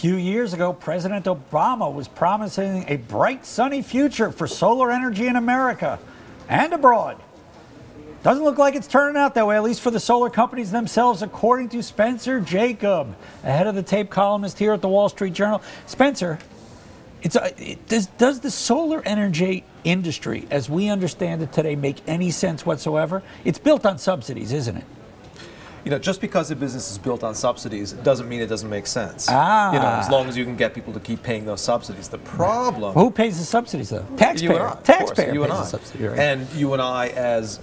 few years ago, President Obama was promising a bright, sunny future for solar energy in America and abroad. Doesn't look like it's turning out that way, at least for the solar companies themselves, according to Spencer Jakab, ahead of the tape columnist here at the Wall Street Journal. Spencer, does the solar energy industry, as we understand it today, make any sense whatsoever? It's built on subsidies, isn't it? You know, just because a business is built on subsidies doesn't mean it doesn't make sense. You know, as long as you can get people to keep paying those subsidies. The problem... Who pays the subsidies, though? Taxpayer. You and I. Taxpayer pays the subsidy, right? And you and I as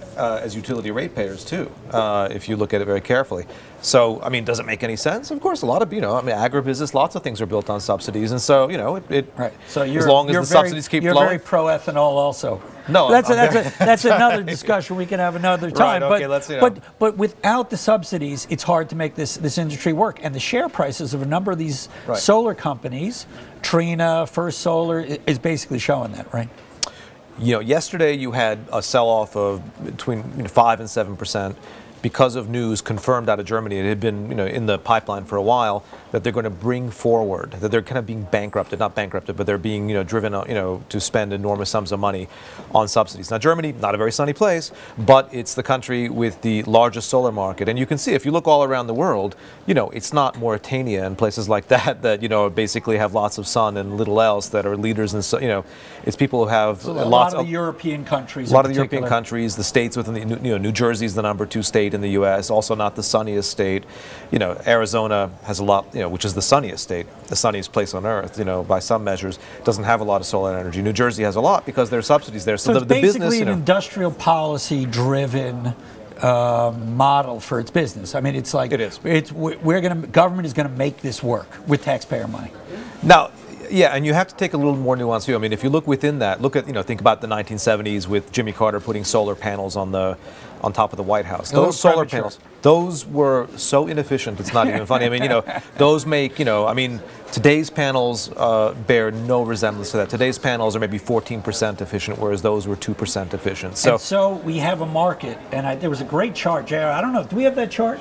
utility ratepayers, too, if you look at it very carefully. So, I mean, does it make any sense? Of course, a lot of, you know, I mean, agribusiness, lots of things are built on subsidies. And so, you know, right. So as long as the subsidies keep flowing. You're very pro-ethanol also. No, that's another discussion we can have another time. Right, okay, let's, you know. But without the subsidies, it's hard to make this industry work. And the share prices of a number of these solar companies, Trina, First Solar, is basically showing that, right? You know, yesterday you had a sell-off of between 5 and 7%. Because of news confirmed out of Germany, it had been, you know, in the pipeline for a while, that they're going to bring forward, that they're kind of being bankrupted, not bankrupted, but they're being, you know, driven, you know, to spend enormous sums of money on subsidies. Now, Germany, not a very sunny place, but it's the country with the largest solar market. And you can see, if you look all around the world, you know, it's not Mauritania and places like that, you know, basically have lots of sun and little else that are leaders in, you know, it's people who have a lot of the European countries. A lot of the European countries, the states within the, you know, New Jersey is the #2 state in the U.S., also not the sunniest state. You know, Arizona has a lot, you know, which is the sunniest state, the sunniest place on earth, you know, by some measures, doesn't have a lot of solar energy. New Jersey has a lot because there are subsidies there. So it's basically business, you know, an industrial policy driven model for its business. I mean, it's like, government is going to make this work with taxpayer money. Now, yeah, and you have to take a little more nuanced view. I mean, if you look within that, look at, you know, think about the 1970s with Jimmy Carter putting solar panels on top of the White House. Those solar panels, those were so inefficient, it's not even funny. I mean, you know, those make, you know, I mean, today's panels bear no resemblance to that. Today's panels are maybe 14% efficient, whereas those were 2% efficient. So we have a market, and there was a great chart, JR. I don't know, do we have that chart?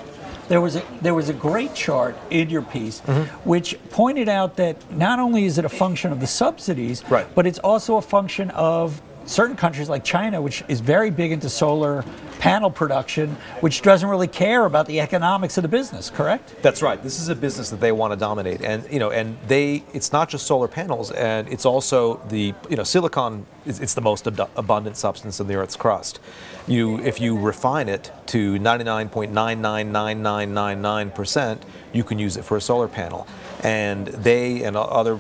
There was a great chart in your piece which pointed out that not only is it a function of the subsidies, but it's also a function of certain countries like China, which is very big into solar panel production, which doesn't really care about the economics of the business, correct? That's right. This is a business that they want to dominate, and you know, and it's not just solar panels, and it's also the, you know, silicon. It's the most abundant substance in the Earth's crust. If you refine it to 99.999999%, you can use it for a solar panel. And they and other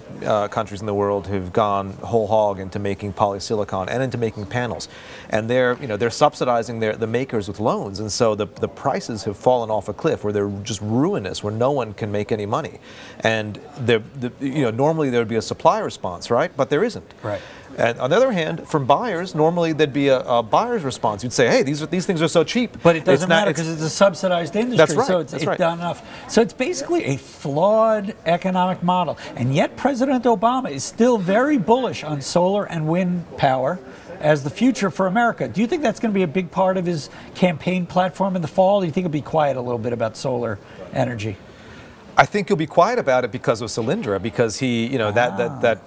countries in the world have gone whole hog into making polysilicon and into making panels. And they're subsidizing the makers with loans, and so the prices have fallen off a cliff where they're just ruinous, where no one can make any money. And you know, normally there would be a supply response, right? But there isn't. Right. And on the other hand, from buyers, normally there'd be a buyer's response. You'd say, hey, these things are so cheap. But it doesn't matter because it's a subsidized industry. That's right. So it's done enough. So it's basically a flawed economic model. And yet President Obama is still very bullish on solar and wind power as the future for America. Do you think that's going to be a big part of his campaign platform in the fall? Or do you think he'll be quiet a little bit about solar energy? I think he'll be quiet about it because of Solyndra, because he, you know, that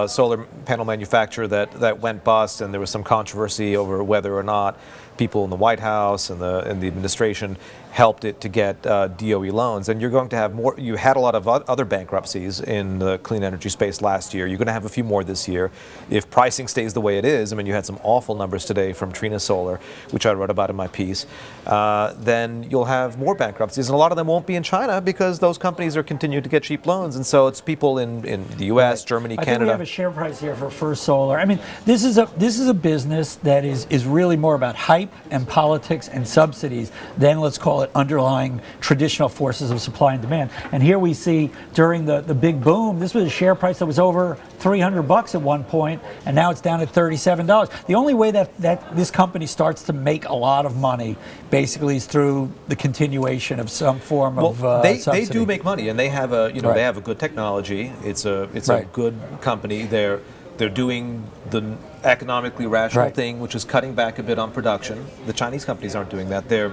solar panel manufacturer that went bust, and there was some controversy over whether or not people in the White House and the administration helped it to get DOE loans. And you're going to have more. You had a lot of other bankruptcies in the clean energy space last year. You're going to have a few more this year. If pricing stays the way it is, I mean, you had some awful numbers today from Trina Solar, which I wrote about in my piece, then you'll have more bankruptcies. And a lot of them won't be in China because those companies are continuing to get cheap loans. And so it's people in the U.S., Germany, Canada. I think we have a share price here for First Solar. I mean, this is a business that is really more about hype and politics and subsidies than, let's call it, underlying traditional forces of supply and demand. And here we see during the big boom, this was a share price that was over $300 at one point, and now it's down at $37. The only way that this company starts to make a lot of money basically is through the continuation of some form of subsidy. They do make money, and they have a they have a good technology. It's a good company. They're doing the economically rational thing, which is cutting back a bit on production. The Chinese companies aren't doing that. They're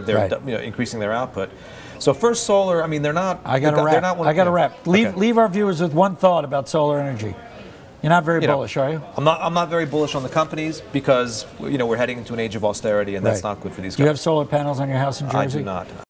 increasing their output. So First Solar, I mean, they're not. I got to wrap. They're not one, I got to yeah. wrap. Okay. Leave our viewers with one thought about solar energy. You're not very bullish, are you? I'm not very bullish on the companies because we're heading into an age of austerity, and that's not good for these guys. Do you have solar panels on your house in Jersey? I do not.